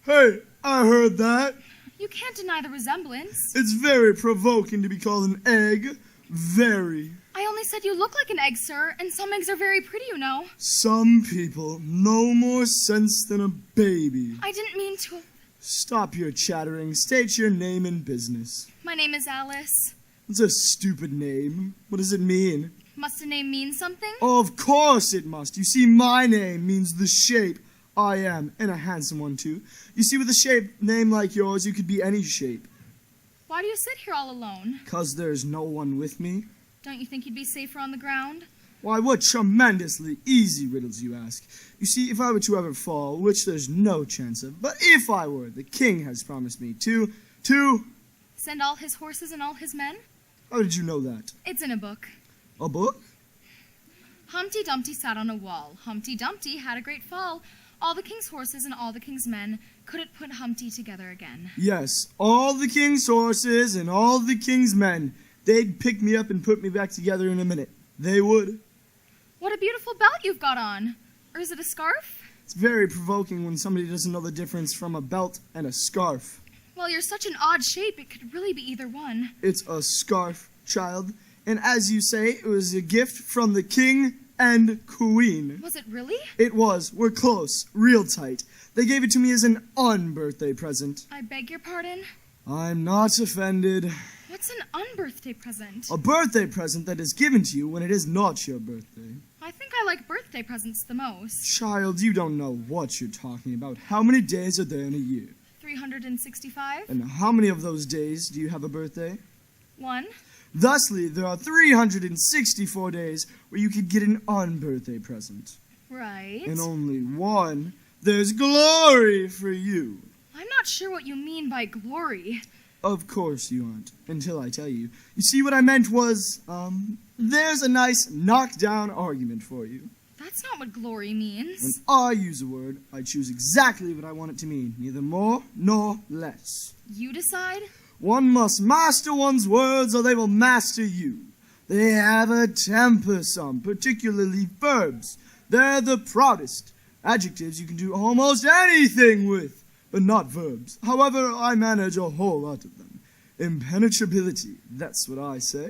Hey, I heard that. You can't deny the resemblance. It's very provoking to be called an egg. Very. I only said you look like an egg, sir, and some eggs are very pretty, you know. Some people, no more sense than a baby. I didn't mean to... Stop your chattering. State your name and business. My name is Alice. It's a stupid name. What does it mean? Must a name mean something? Oh, of course it must. You see, my name means the shape I am, and a handsome one, too. You see, with a name like yours, you could be any shape. Why do you sit here all alone? 'Cause there's no one with me. Don't you think you'd be safer on the ground? Why, what tremendously easy riddles you ask. You see, if I were to ever fall, which there's no chance of, but if I were, the king has promised me to... Send all his horses and all his men? How did you know that? It's in a book. A book? Humpty Dumpty sat on a wall. Humpty Dumpty had a great fall. All the king's horses and all the king's men couldn't put Humpty together again. Yes, all the king's horses and all the king's men. They'd pick me up and put me back together in a minute. They would. What a beautiful belt you've got on. Or is it a scarf? It's very provoking when somebody doesn't know the difference from a belt and a scarf. Well, you're such an odd shape, it could really be either one. It's a scarf, child. And as you say, it was a gift from the king and queen. Was it really? It was. We're close. Real tight. They gave it to me as an unbirthday present. I beg your pardon? I'm not offended. What's an unbirthday present? A birthday present that is given to you when it is not your birthday. I think I like birthday presents the most. Child, you don't know what you're talking about. How many days are there in a year? 365? And how many of those days do you have a birthday? 1. Thusly, there are 364 days where you could get an unbirthday present. Right. And only one. There's glory for you. I'm not sure what you mean by glory. Of course you aren't, until I tell you. You see, what I meant was, there's a nice knockdown argument for you. That's not what glory means. When I use a word, I choose exactly what I want it to mean, neither more nor less. You decide? One must master one's words or they will master you. They have a temper, some, particularly verbs. They're the proudest. Adjectives you can do almost anything with, but not verbs. However, I manage a whole lot of them. Impenetrability, that's what I say.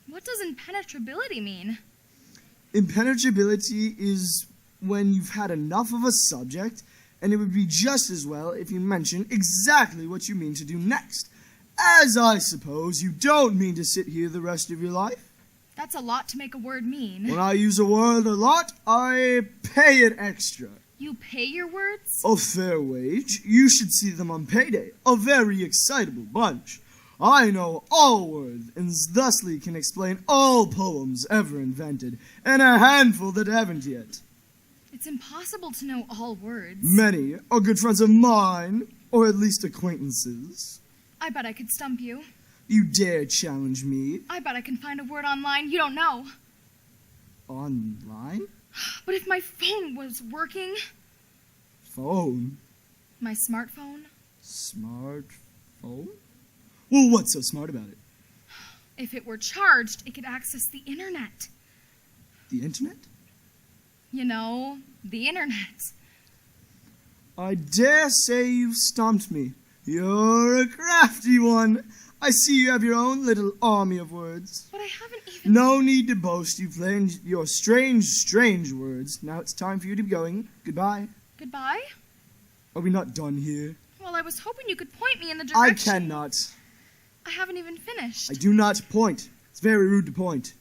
What does impenetrability mean? Impenetrability is when you've had enough of a subject, and it would be just as well if you mention exactly what you mean to do next. As I suppose you don't mean to sit here the rest of your life. That's a lot to make a word mean. When I use a word a lot, I pay it extra. You pay your words? A fair wage. You should see them on payday. A very excitable bunch. I know all words, and thusly can explain all poems ever invented, and a handful that haven't yet. It's impossible to know all words. Many are good friends of mine, or at least acquaintances. I bet I could stump you. You dare challenge me? I bet I can find a word online you don't know. Online? But if my phone was working... Phone? My smartphone? Smartphone? Well, what's so smart about it? If it were charged, it could access the internet. The internet? You know, the internet. I dare say you've stumped me. You're a crafty one. I see you have your own little army of words. But I haven't even... No need to boast. You've learned your strange words. Now it's time for you to be going. Goodbye. Goodbye? Are we not done here? Well, I was hoping you could point me in the I direction... cannot. I haven't even finished. I do not point. It's very rude to point.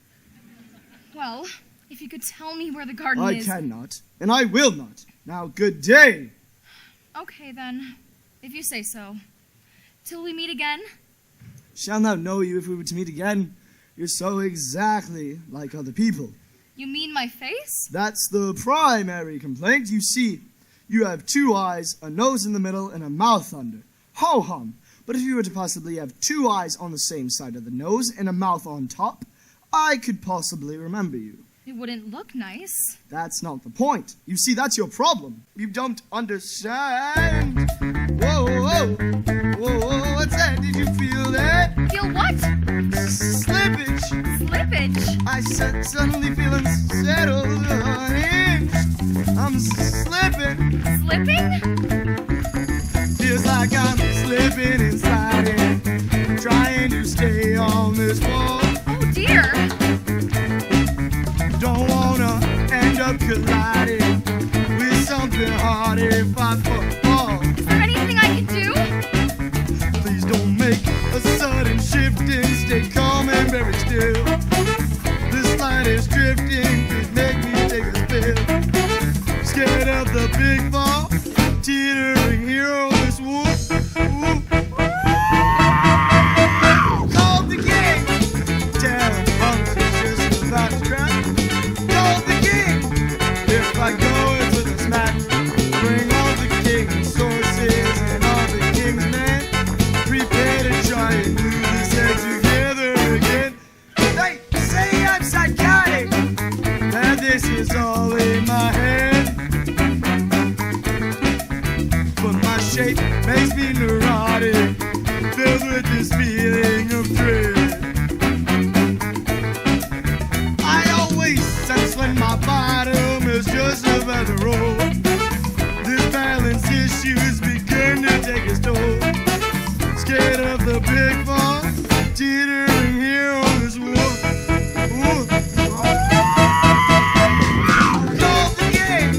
Well, if you could tell me where the garden is... I cannot, and I will not. Now, good day. Okay, then. If you say so. Till we meet again? Shall not know you if we were to meet again. You're so exactly like other people. You mean my face? That's the primary complaint. You see, you have 2 eyes, a nose in the middle, and a mouth under. Ho-hum. But if you were to possibly have 2 eyes on the same side of the nose and a mouth on top, I could possibly remember you. It wouldn't look nice. That's not the point. You see, that's your problem. You don't understand. Whoa, whoa, whoa, whoa, what's that? Did you feel that? Feel what? Slippage. Slippage? I said suddenly feeling settled unhinged. I'm slipping. Slipping? colliding with something harder. 5 foot fall. Is there anything I can do? Please don't make a sudden shifting. Stay calm and very still. The slightest drifting could make me take a spill. Scared of the big fall, teetering here on this wolf. Call the king. Tell him Humpty's just about to crack. Call the king. If I go into the smack, bring all the king's sources and all the king's men. Prepare to try and glue this head together again. They say I'm psychotic, that this is all in my head. But my shape makes me neurotic, filled with this feeling of dread. I always sense when my bottom is just about to roll. This balance issue's begin to take its toll. Scared of the big fall, teetering here on this wall. Call the king,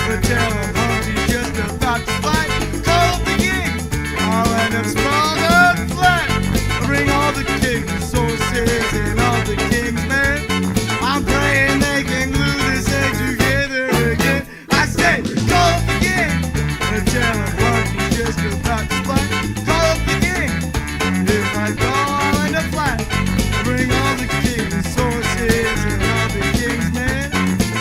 but tell him Humpty's just about to fight. Call the king, I'll end up sprung up flat. Bring all the king's sources and all the king's men. I'm praying they can glue this egg together again. I say, call the king, but tell him Humpty's just about to fight. Call the king, if I go, I'll end up flat. Bring all the king's sources and all the king's men.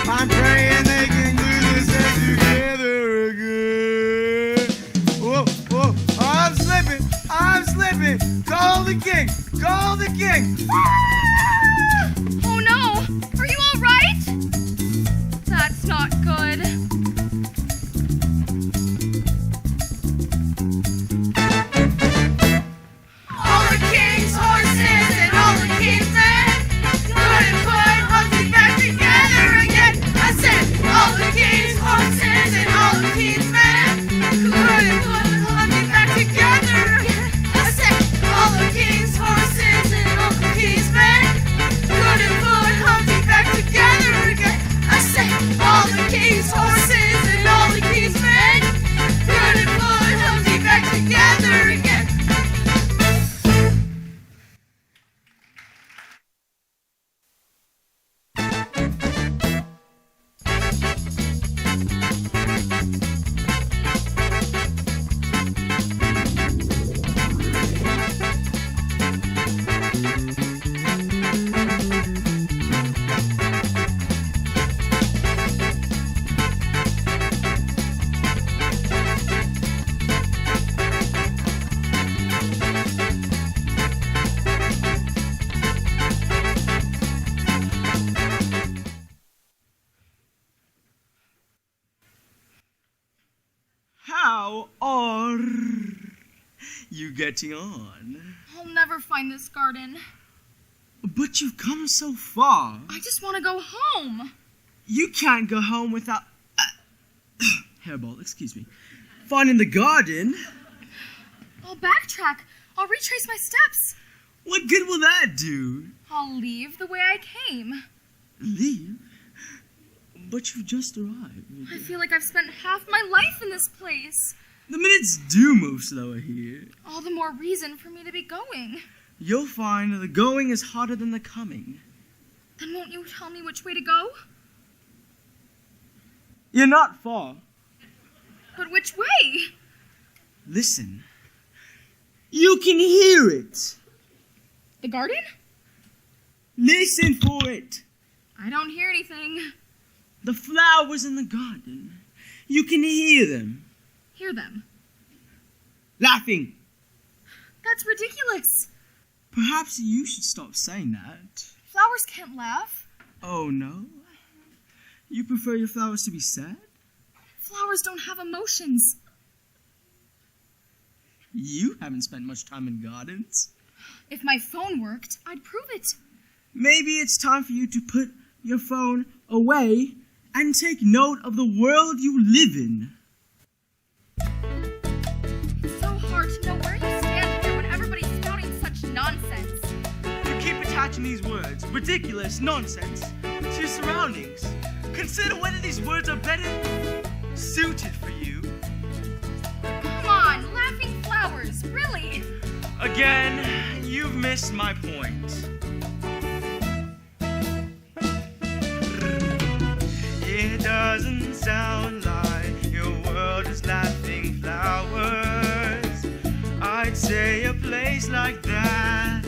I'm praying they can glue this egg together again. Whoa, whoa, I'm slipping. Call the king, call the king. Oh no! Are you all right? That's not good. All the king's horses and all the king's men couldn't put Humpty back together again. I said, all the king's horses and all the king's men couldn't put Humpty back together again. I said, all the king's horses and all the king's men couldn't put Humpty back together again. I said, all the king's horses and all the king's men couldn't put Humpty back together again. How are you getting on? I'll never find this garden. But you've come so far. I just want to go home. You can't go home without... hairball, excuse me. Finding the garden? I'll backtrack. I'll retrace my steps. What good will that do? I'll leave the way I came. Leave? But you've just arrived. I feel like I've spent half my life in this place. The minutes do move slower here. All the more reason for me to be going. You'll find the going is harder than the coming. Then won't you tell me which way to go? You're not far. But which way? Listen. You can hear it. The garden? Listen for it. I don't hear anything. The flowers in the garden. You can hear them. Hear them. Laughing. That's ridiculous. Perhaps you should stop saying that. Flowers can't laugh. Oh, no? You prefer your flowers to be sad? Flowers don't have emotions. You haven't spent much time in gardens. If my phone worked, I'd prove it. Maybe it's time for you to put your phone away and take note of the world you live in. It's so hard to know where you stand here when everybody's spouting such nonsense. You keep attaching these words, ridiculous nonsense, to your surroundings. consider whether these words are better suited for you. Come on, laughing flowers, really? Again, you've missed my point. It doesn't sound like your world is laughing flowers. I'd say a place like that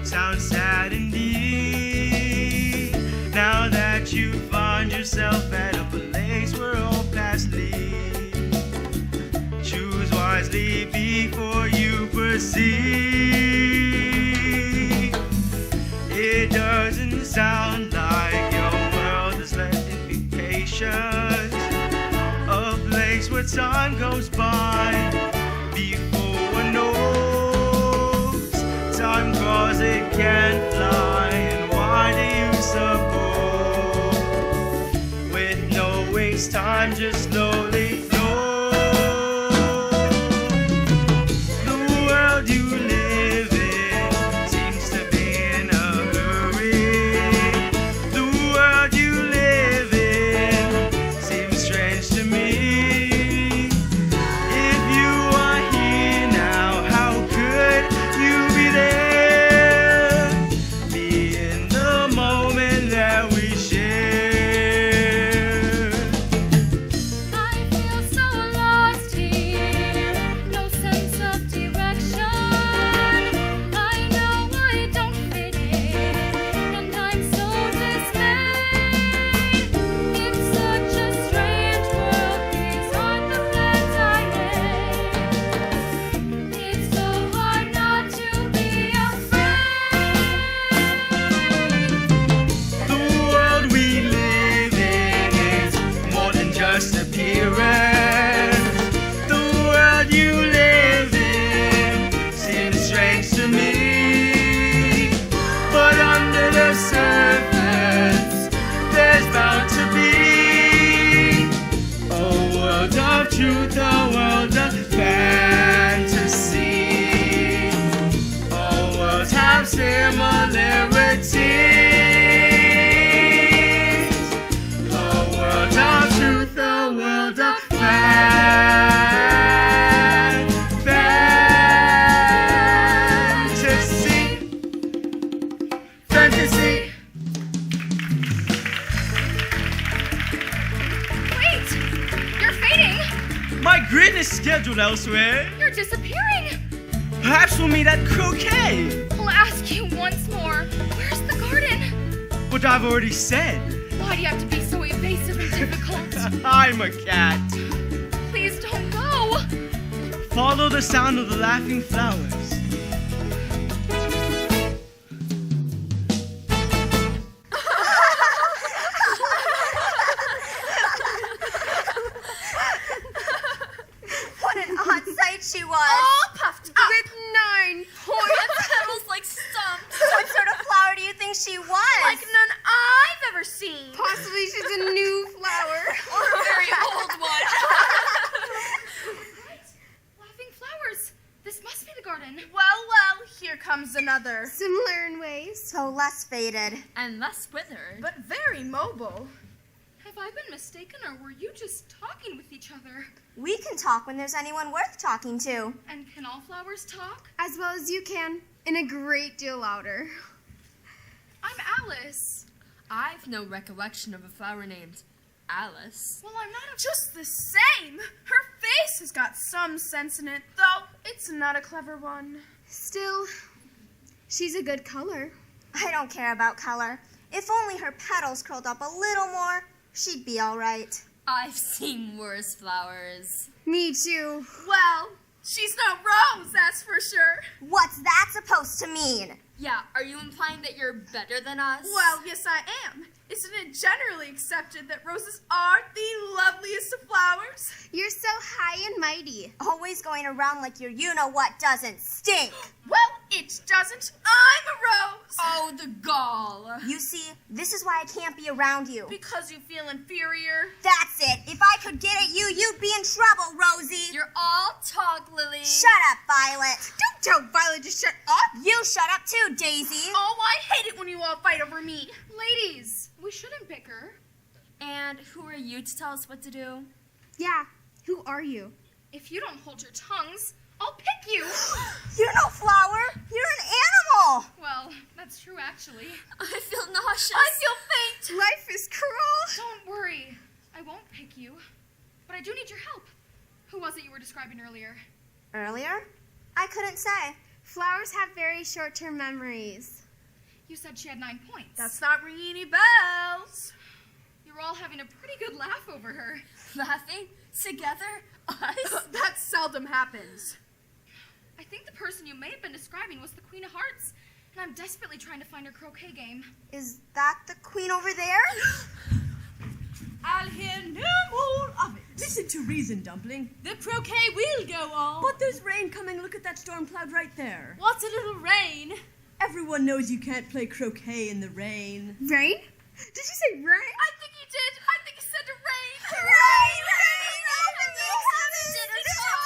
sounds sad indeed. Now that you find yourself at a place where all paths lead, choose wisely before you proceed. It doesn't sound like your world is letting be patient, a place where time goes by before one knows. Time cause it can't fly, and why do you suppose? With no wings, time just slowly flows. The world you live in seems to be in a hurry. The world you live in seems strange to me. If you are here now, how could you be there? Be in the moment that we share. I feel so lost here, no sense of direction. I know I don't fit in, and I'm so dismayed. It's such a strange world, these aren't the plans I made. It's so hard not to be afraid. The world we live in is more than just appearance. The world you live in seems strange to me, but under the surface there's bound to be a world of truth, a world of fantasy. All worlds have similarities. A world of truth, a world of fantasy. Fantasy. Wait! You're fading! My grid is scheduled elsewhere. You're disappearing! Perhaps we'll meet at croquet. I'll ask you once more. Where's the garden? But I've already said, Why do you have to be so evasive and difficult? I'm a cat. Please don't go! Follow the sound of the laughing flowers. What an odd sight she was. All puffed up with 9 pointed petals like stumps. What sort of flower do you think she was? Like none I've ever seen. Possibly she's a new flower. Or a very old one. Laughing flowers! This must be the garden. Well, here comes another. Similar in ways. So less faded. And less withered. But very mobile. Have I been mistaken, or were you just talking with each other? We can talk when there's anyone worth talking to. And can all flowers talk? As well as you can, and a great deal louder. I'm Alice. I've no recollection of a flower named Alice. Well, I'm not a... Just the same. Her face has got some sense in it, though it's not a clever one. Still, she's a good color. I don't care about color. If only her petals curled up a little more, she'd be all right. I've seen worse flowers. Me too. Well, she's no rose, that's for sure. What's that supposed to mean? Yeah, are you implying that you're better than us? Well, yes, I am. Isn't it generally accepted that roses are the loveliest of flowers? You're so high and mighty. Always going around like your you-know-what doesn't stink. Well, it doesn't. I'm a rose. Oh, the gall. You see, this is why I can't be around you. Because you feel inferior. That's it. If I could get at you, you'd be in trouble, Rosie. You're all talk, Lily. Shut up, Violet. Don't tell Violet to shut up. You shut up too, Daisy. Oh, I hate it when you all fight over me. Ladies, we shouldn't bicker. And who are you to tell us what to do? Yeah, who are you? If you don't hold your tongues, I'll pick you. You're no flower. You're an animal. Well, that's true, actually. I feel nauseous. I feel faint. Life is cruel. Don't worry. I won't pick you. But I do need your help. Who was it you were describing earlier? Earlier? I couldn't say. Flowers have very short-term memories. You said she had 9 points. That's not ringing any bells. You're all having a pretty good laugh over her. Laughing? Together? Us? That seldom happens. I think the person you may have been describing was the Queen of Hearts, and I'm desperately trying to find her croquet game. Is that the queen over there? I'll hear no more of it. Listen to reason, Dumpling. The croquet will go on. But there's rain coming. Look at that storm cloud right there. What's a little rain? Everyone knows you can't play croquet in the rain. Rain? Did you say rain? I think he did. I think he said to rain. Rain! Open the heavens! Dinner time!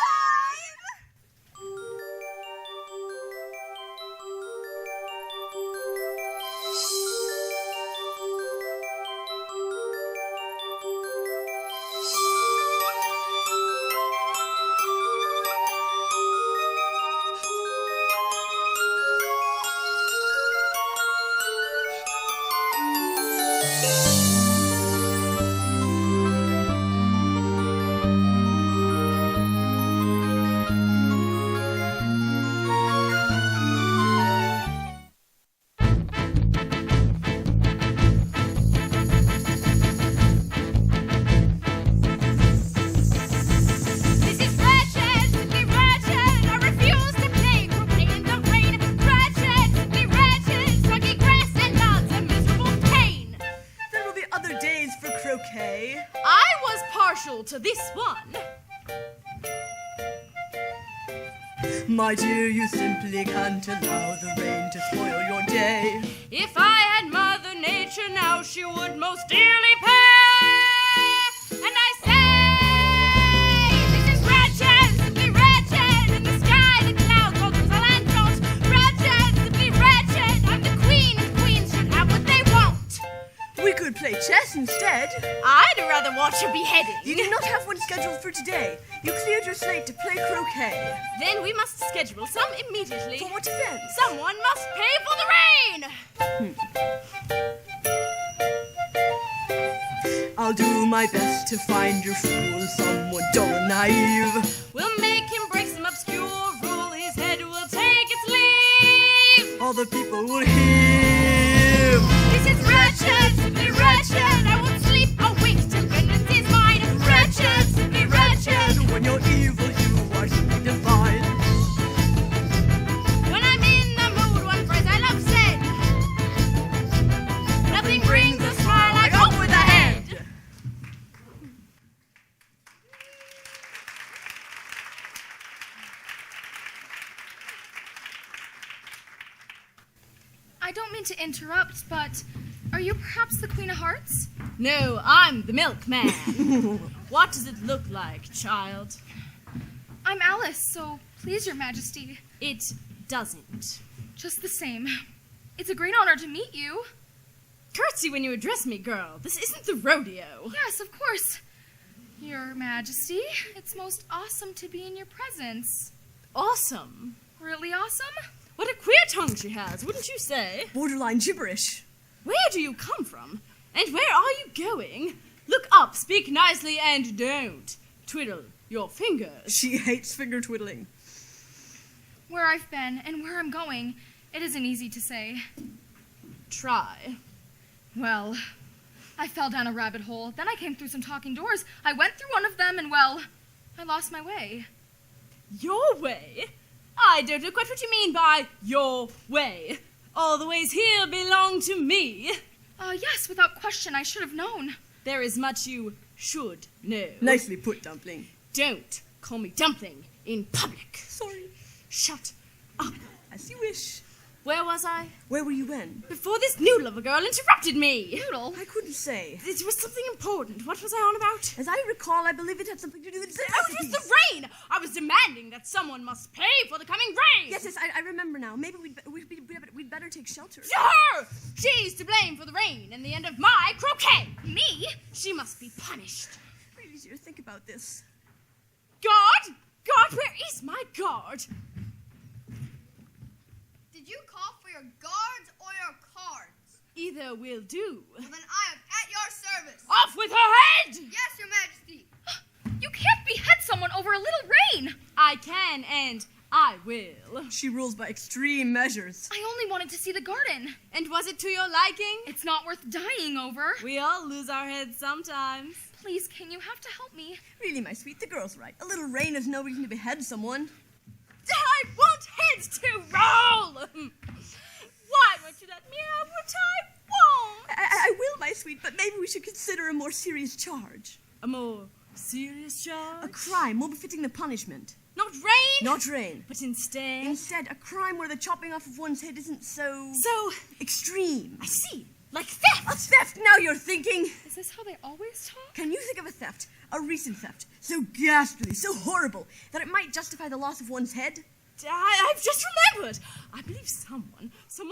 To this one. My dear, you simply can't allow the rain to spoil your day. If I had Mother Nature now, she would most dearly pay. And I say, this is wretched, simply wretched. In the sky, the clouds, all drizzle and drought. Wretched, simply wretched. I'm the queen, and queens should have what they want. We could play chess instead. I'd rather watch a beheading. You do not have one scheduled for today. You cleared your slate to play croquet. Then we must schedule some immediately. For what event? Someone must pay for the rain. I'll do my best to find your fool someone dull and naive. We'll make him break some obscure rule. His head will take its leave. All the people will hear. This is wretched, simply wretched. I won't sleep a wink till vengeance is mine. Wretched, simply wretched. When you're evil, you are simply divine. When I'm in the mood, one phrase I love said. Nothing brings a smile like hope with a head. I don't mean to interrupt, but are you perhaps the Queen of Hearts? No, I'm the milkman. What does it look like, child? I'm Alice, so please, Your Majesty. It doesn't. Just the same. It's a great honor to meet you. Curtsy when you address me, girl. This isn't the rodeo. Yes, of course. Your Majesty, it's most awesome to be in your presence. Awesome. Really awesome? What a queer tongue she has, wouldn't you say? Borderline gibberish. Where do you come from? And where are you going? Look up, speak nicely, and don't twiddle your fingers. She hates finger twiddling. Where I've been and where I'm going, it isn't easy to say. Try. Well, I fell down a rabbit hole. Then I came through some talking doors. I went through one of them and, well, I lost my way. Your way? I don't know quite what you mean by your way. All the ways here belong to me. Yes, without question, I should have known. There is much you should know. Nicely put, Dumpling. Don't call me Dumpling in public. Sorry. Shut up. As you wish. Where was I? Where were you when? Before this noodle of a girl interrupted me. Noodle? I couldn't say. It was something important. What was I on about? As I recall, I believe it had something to do with Oh, it was the rain! I was demanding that someone must pay for the coming rain! Yes, I I remember now. Maybe we'd better take shelter. Her! She's to blame for the rain and the end of my croquet. Me? She must be punished. Really, dear, think about this. Guard? Guard, where is my guard? Did you call for your guards or your cards? Either will do. Well, then I am at your service. Off with her head! Yes, Your Majesty. You can't behead someone over a little rain. I can, and I will. She rules by extreme measures. I only wanted to see the garden. And was it to your liking? It's not worth dying over. We all lose our heads sometimes. Please, King, you have to help me. Really, my sweet, the girl's right. A little rain is no reason to behead someone. I want heads to roll! Why won't you let me have what I want? I will, my sweet, but maybe we should consider a more serious charge. A more serious charge? A crime more befitting the punishment. Not rain? Not rain. But instead? Instead, a crime where the chopping off of one's head isn't so extreme. I see. Like theft. A theft, now you're thinking. Is this how they always talk? Can you think of a theft, a recent theft, so ghastly, so horrible, that it might justify the loss of one's head? I've just remembered. I believe someone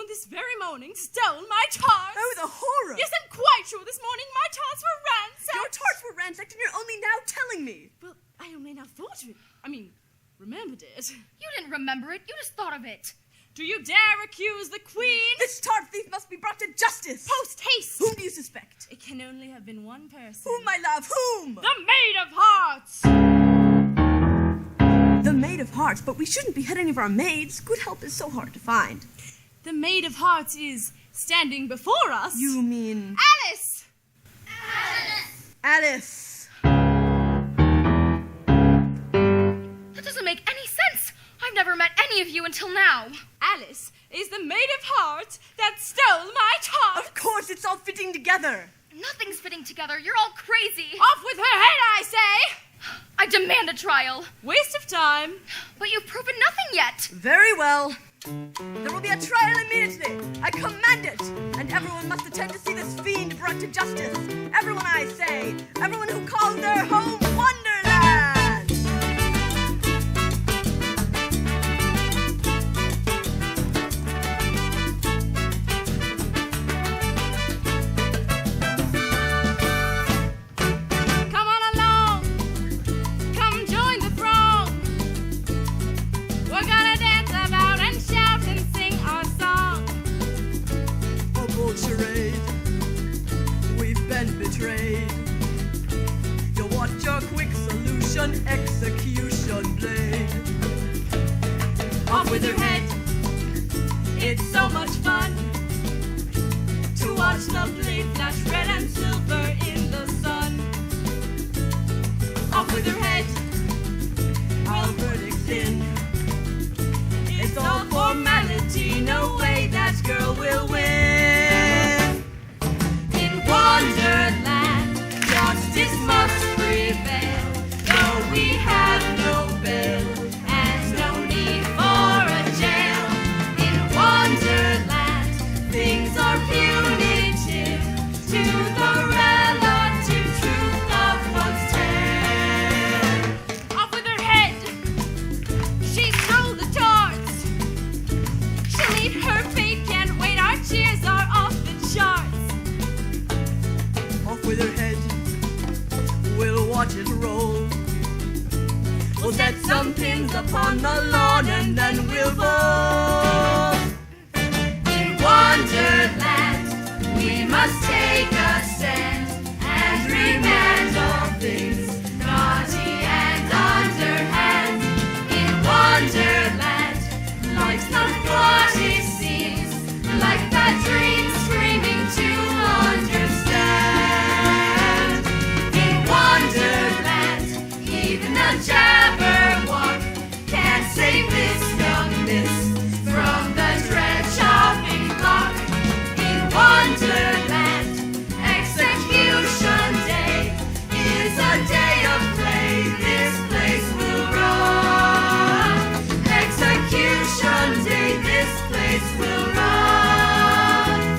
this very morning stole my tarts. Oh, the horror! Yes, I'm quite sure this morning my tarts were ransacked. Your tarts were ransacked and you're only now telling me. Well, I only now thought of it. Remembered it. You didn't remember it. You just thought of it. Do you dare accuse the Queen? This tart thief must be brought to justice. Post haste. Whom do you suspect? It can only have been one person. Whom, my love, whom? The Maid of Hearts. The Maid of Hearts, but we shouldn't behead any of our maids. Good help is so hard to find. The Maid of Hearts is standing before us. You mean... Alice! Alice! That doesn't make any sense. I've never met any of you until now. Alice is the Maid of Hearts that stole my tarts. Of course, it's all fitting together. Nothing's fitting together. You're all crazy. Off with her head, I say! I demand a trial. Waste of time. But you've proven nothing yet. Very well. There will be a trial immediately. I command it. And everyone must attend to see this fiend brought to justice. Everyone, I say. Everyone who calls their home Wonderland. Charade, we've been betrayed. You want your quick solution, execution blade. Off with her head, it's so much fun to watch the blade flash red and silver in the sun. Off with her head, our verdict's in. It's all formality, no way that girl will win. Wonderland, justice must prevail, though we have no bail and no need for a jail. In Wonderland, things are punitive to the relative truth of one's tale. Off with her head, she stole the tarts. She'll eat her fate, can't wait, our cheers are off the charts. Off with her head, we'll watch it roll. We'll set some pins upon the lawn and then we'll bowl. In Wonderland, we must take a stand and remand all things naughty and underhand. In Wonderland, life's not what it seems, like that dream screaming to understand. Wonderland, even a Jabberwock can't save this young miss from the dread chopping block. In Wonderland, execution day is a day of play. This place will run. Execution day, this place will run.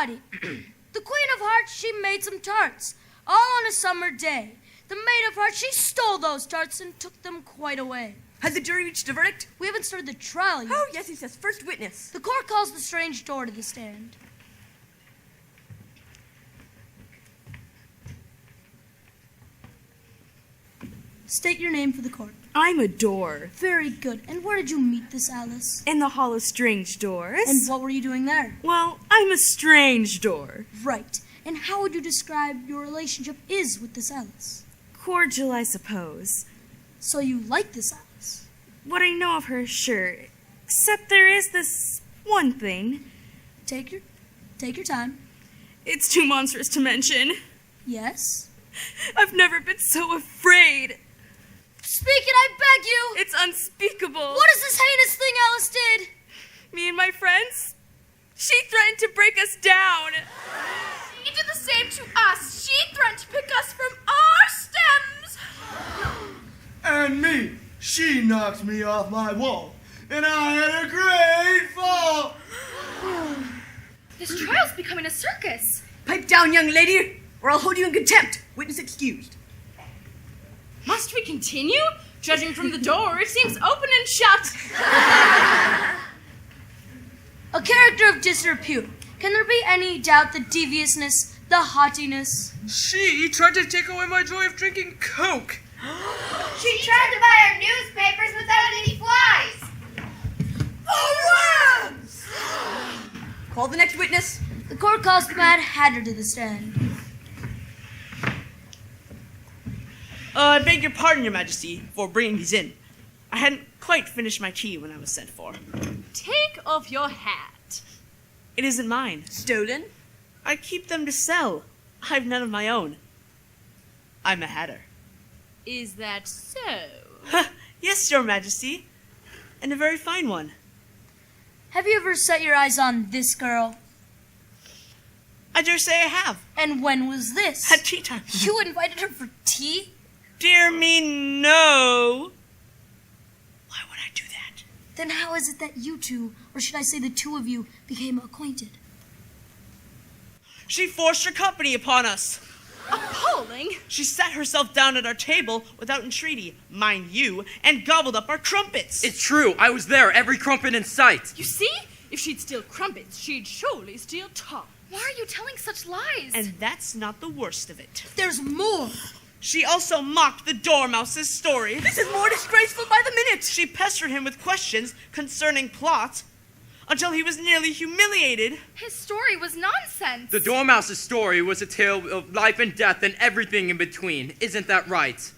righty. The Queen of Hearts, she made some tarts, all on a summer day. The Maid of Hearts, she stole those tarts and took them quite away. Has the jury reached a verdict? We haven't started the trial yet. Oh, yes, he says. First witness. The court calls the strange door to the stand. State your name for the court. I'm a door. Very good. And where did you meet this Alice? In the Hall of Strange Doors. And what were you doing there? Well, I'm a strange door. Right. And how would you describe your relationship is with this Alice? Cordial, I suppose. So you like this Alice? What I know of her, sure. Except there is this one thing. Take your time. It's too monstrous to mention. Yes? I've never been so afraid. Speak it, I beg you! It's unspeakable. What is this heinous thing Alice did? Me and my friends? She threatened to break us down. She did the same to us. She threatened to pick us from our stems. And me, she knocked me off my wall, and I had a great fall. This trial's becoming a circus. Pipe down, young lady, or I'll hold you in contempt. Witness excused. Must we continue? Judging from the door, it seems open and shut. A character of disrepute. Can there be any doubt the deviousness, the haughtiness? She tried to take away my joy of drinking Coke. She tried to buy our newspapers without any flies. Oh, worms! Call the next witness. The court calls the Mad Hatter to the stand. I beg your pardon, Your Majesty, for bringing these in. I hadn't quite finished my tea when I was sent for. Take off your hat. It isn't mine. Stolen? I keep them to sell. I've none of my own. I'm a hatter. Is that so? Yes, Your Majesty. And a very fine one. Have you ever set your eyes on this girl? I dare say I have. And when was this? At tea time. You invited her for tea? Dear me, no. Why would I do that? Then how is it that you two, or should I say the two of you, became acquainted? She forced her company upon us. Appalling. She sat herself down at our table without entreaty, mind you, and gobbled up our crumpets. It's true. I was there. Every crumpet in sight. You see? If she'd steal crumpets, she'd surely steal top. Why are you telling such lies? And that's not the worst of it. There's more. She also mocked the Dormouse's story. This is more disgraceful by the minute. She pestered him with questions concerning plot until he was nearly humiliated. His story was nonsense. The Dormouse's story was a tale of life and death and everything in between. Isn't that right?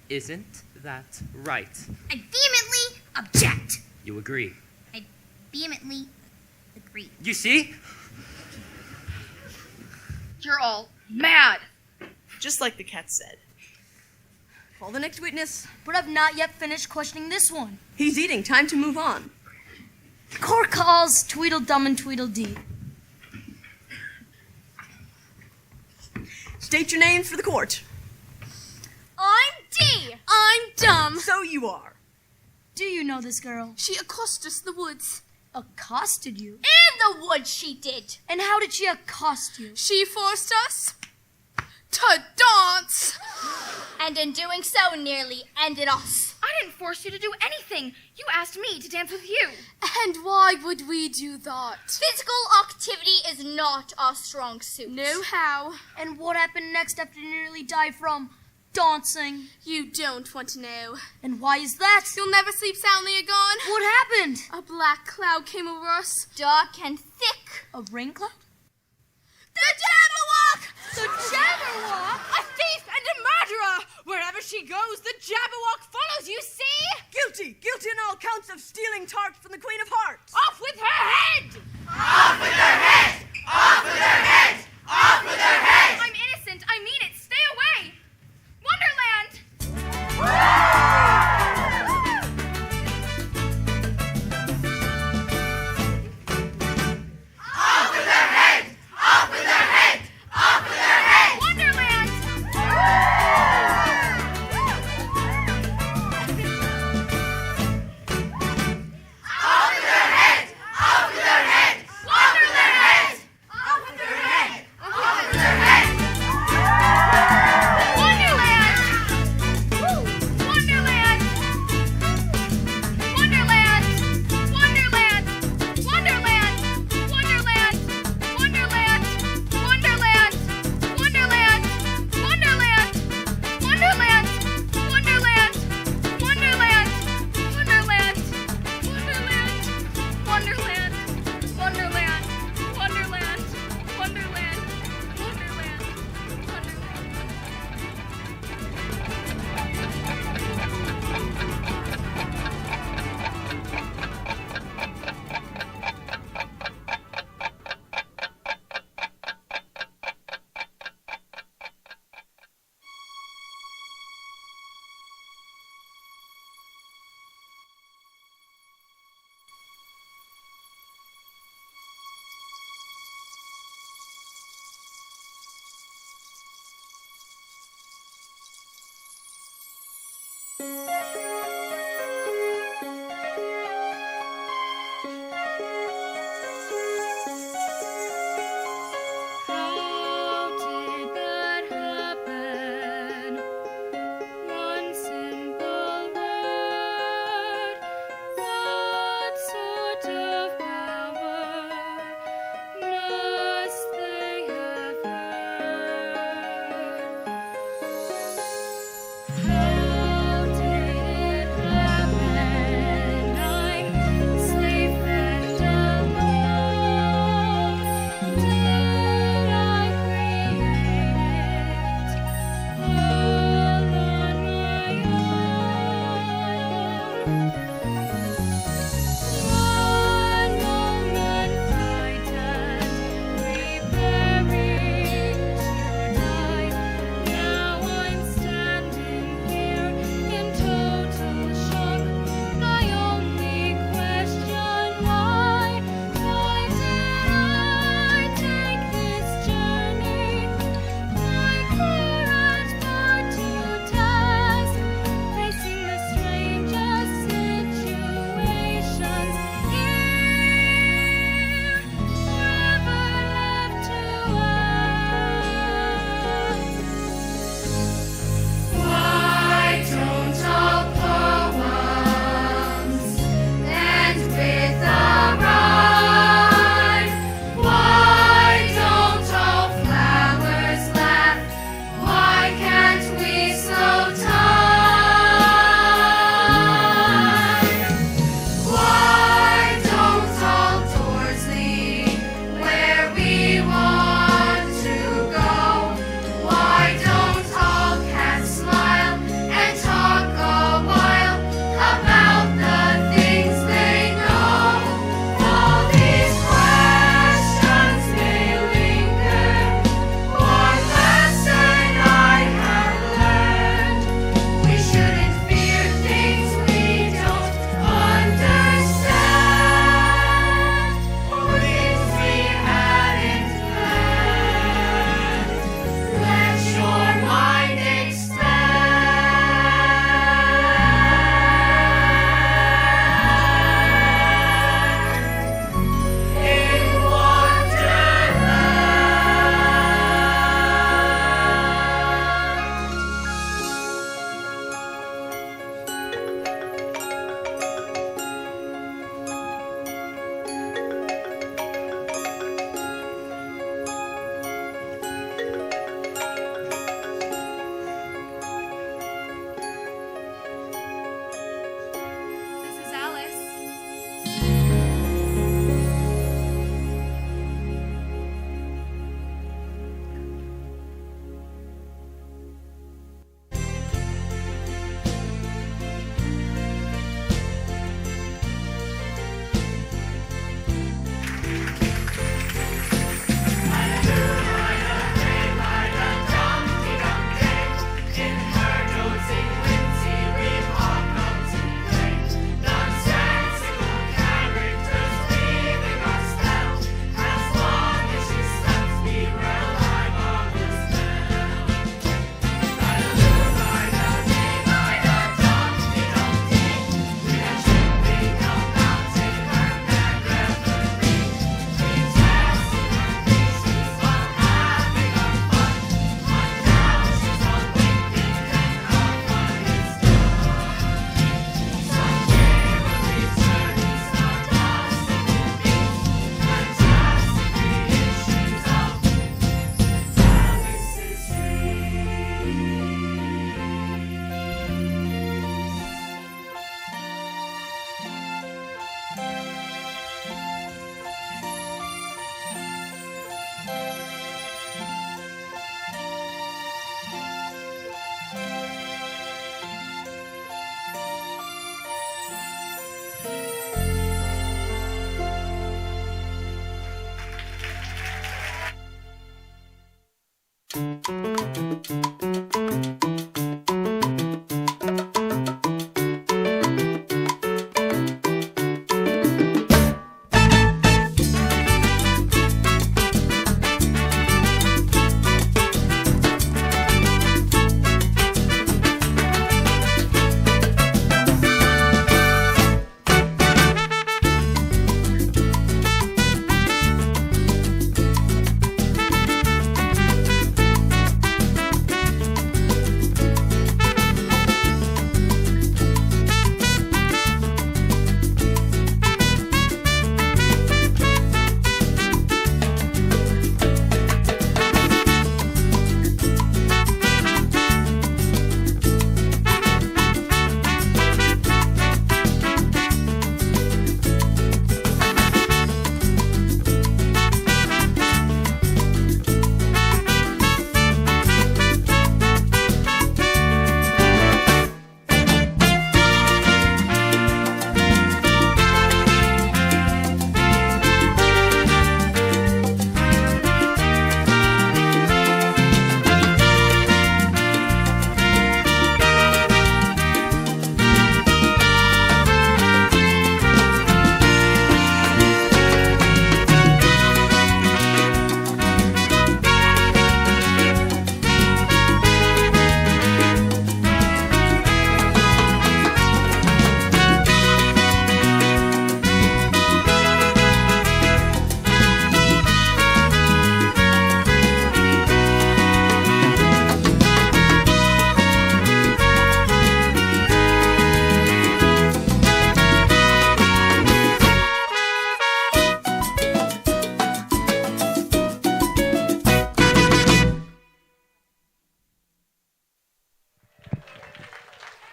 Isn't that right? I vehemently object. You agree? I vehemently agree. You see? You're all mad. Just like the cat said. Call the next witness. But I've not yet finished questioning this one. He's eating. Time to move on. The court calls Tweedledum and Tweedledee. State your names for the court. I'm D. I'm Dumb. So you are. Do you know this girl? She accosted us in the woods. Accosted you? In the woods she did. And how did she accost you? She forced us to dance. And in doing so, nearly ended us. I didn't force you to do anything. You asked me to dance with you. And why would we do that? Physical activity is not our strong suit. No how. And what happened next after you nearly died from dancing? You don't want to know. And why is that? You'll never sleep soundly again. What happened? A black cloud came over us. Dark and thick. A rain cloud? The Jabberwock! The Jabberwock? A thief and a murderer! Wherever she goes, the Jabberwock follows, you see? Guilty! Guilty on all counts of stealing tarts from the Queen of Hearts! Off with her head! Off with their heads! Off with their heads! Off with their heads! I'm innocent. I mean it. Stay away. Wonderland! Off with their heads! Off with their heads! Off with their heads! Wonderland! Off with their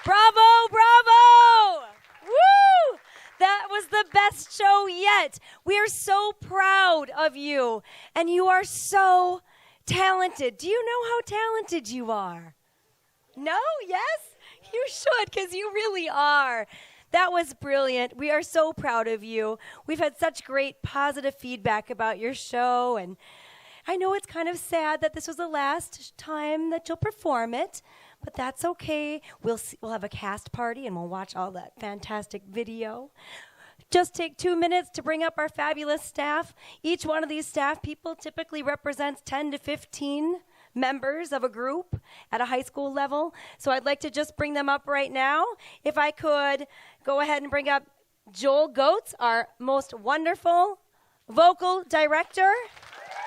Bravo, bravo! Woo! That was the best show yet. We are so proud of you, and you are so talented. Do you know how talented you are? No? Yes? You should, because you really are. That was brilliant. We are so proud of you. We've had such great positive feedback about your show, and I know it's kind of sad that this was the last time that you'll perform it, but that's okay. We'll have a cast party, and we'll watch all that fantastic video. Just take 2 minutes to bring up our fabulous staff. Each one of these staff people typically represents 10 to 15 members of a group at a high school level. So I'd like to just bring them up right now. If I could go ahead and bring up Joel Goetz, our most wonderful vocal director.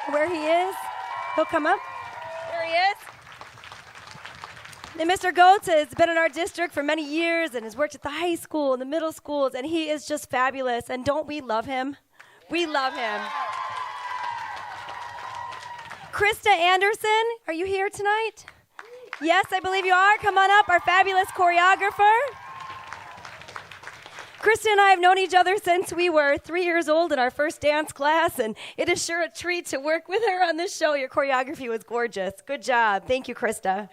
Where he is. He'll come up. There he is. And Mr. Goetz has been in our district for many years and has worked at the high school and the middle schools, and he is just fabulous. And don't we love him? We love him. Krista Anderson, are you here tonight? Yes, I believe you are. Come on up, our fabulous choreographer. Krista and I have known each other since we were 3 years old in our first dance class, and it is sure a treat to work with her on this show. Your choreography was gorgeous. Good job. Thank you, Krista.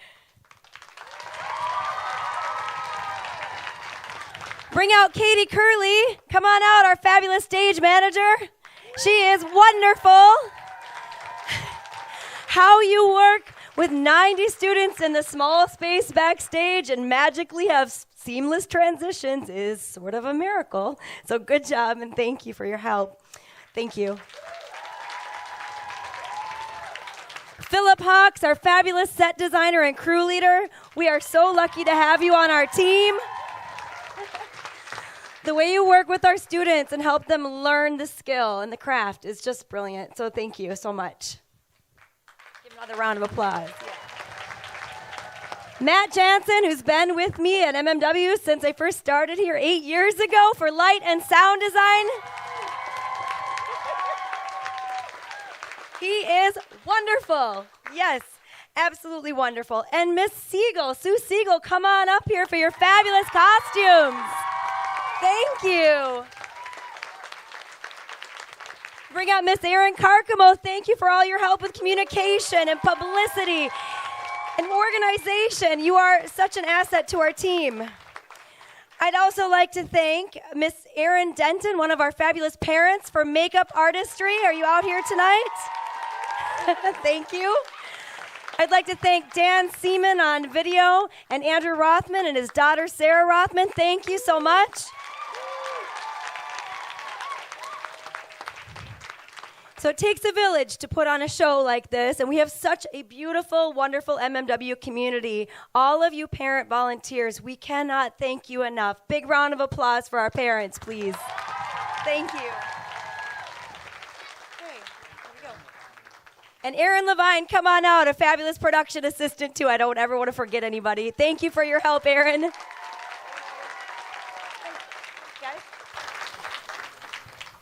Bring out Katie Curley. Come on out, our fabulous stage manager. She is wonderful. How you work with 90 students in the small space backstage and magically have seamless transitions is sort of a miracle. So good job, and thank you for your help. Thank you. Philip Hawks, our fabulous set designer and crew leader. We are so lucky to have you on our team. The way you work with our students and help them learn the skill and the craft is just brilliant. So thank you so much. Give another round of applause. Yeah. Matt Jansen, who's been with me at MMW since I first started here 8 years ago for light and sound design. He is wonderful. Yes, absolutely wonderful. And Miss Siegel, Sue Siegel, come on up here for your fabulous costumes. Thank you. Bring out Miss Erin Carcamo. Thank you for all your help with communication and publicity and organization. You are such an asset to our team. I'd also like to thank Miss Erin Denton, one of our fabulous parents, for makeup artistry. Are you out here tonight? Thank you. I'd like to thank Dan Seaman on video and Andrew Rothman and his daughter Sarah Rothman. Thank you so much. So it takes a village to put on a show like this, and we have such a beautiful, wonderful MMW community. All of you parent volunteers, we cannot thank you enough. Big round of applause for our parents, please. Thank you. And Erin Levine, come on out, a fabulous production assistant, too. I don't ever want to forget anybody. Thank you for your help, Erin.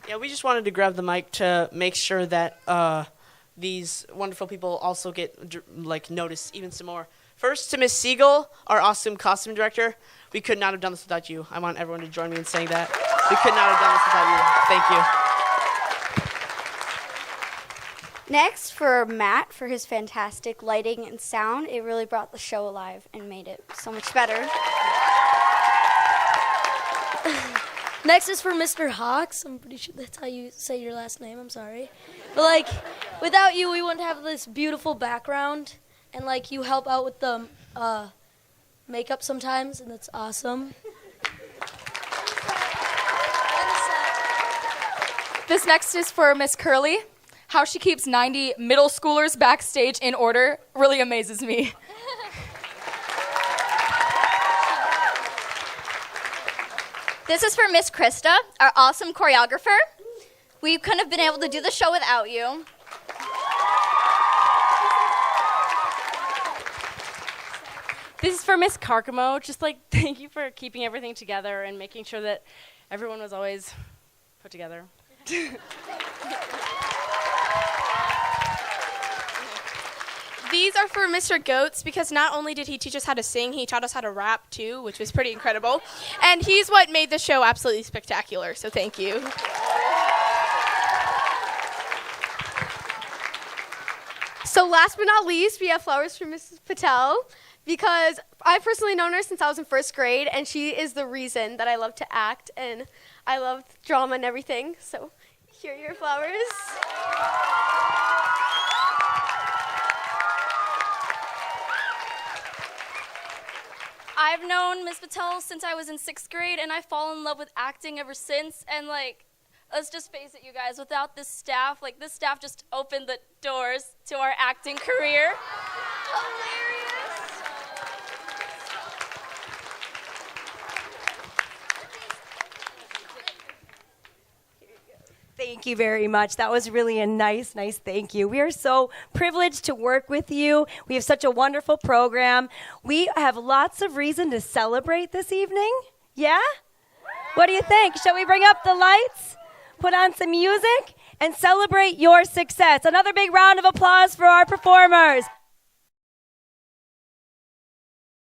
Yeah, we just wanted to grab the mic to make sure that these wonderful people also get noticed even some more. First, to Miss Siegel, our awesome costume director. We could not have done this without you. I want everyone to join me in saying that. We could not have done this without you. Thank you. Next, for Matt, for his fantastic lighting and sound. It really brought the show alive and made it so much better. Next is for Mr. Hawks. I'm pretty sure that's how you say your last name. I'm sorry. But, without you, we wouldn't have this beautiful background. And, you help out with the makeup sometimes, and that's awesome. This next is for Miss Curley. How she keeps 90 middle schoolers backstage in order really amazes me. This is for Miss Krista, our awesome choreographer. We couldn't have been able to do the show without you. This is for Miss Carcamo. Just thank you for keeping everything together and making sure that everyone was always put together. These are for Mr. Goats because not only did he teach us how to sing, he taught us how to rap too, which was pretty incredible. And he's what made the show absolutely spectacular, so thank you. So last but not least, we have flowers for Mrs. Patel because I've personally known her since I was in first grade, and she is the reason that I love to act and I love drama and everything. So here are your flowers. I've known Miss Patel since I was in 6th grade, and I've fallen in love with acting ever since. And let's just face it, you guys, without this staff, this staff just opened the doors to our acting career. Thank you very much. That was really a nice thank you. We are so privileged to work with you. We have such a wonderful program. We have lots of reason to celebrate this evening. Yeah? What do you think? Shall we bring up the lights, put on some music, and celebrate your success? Another big round of applause for our performers.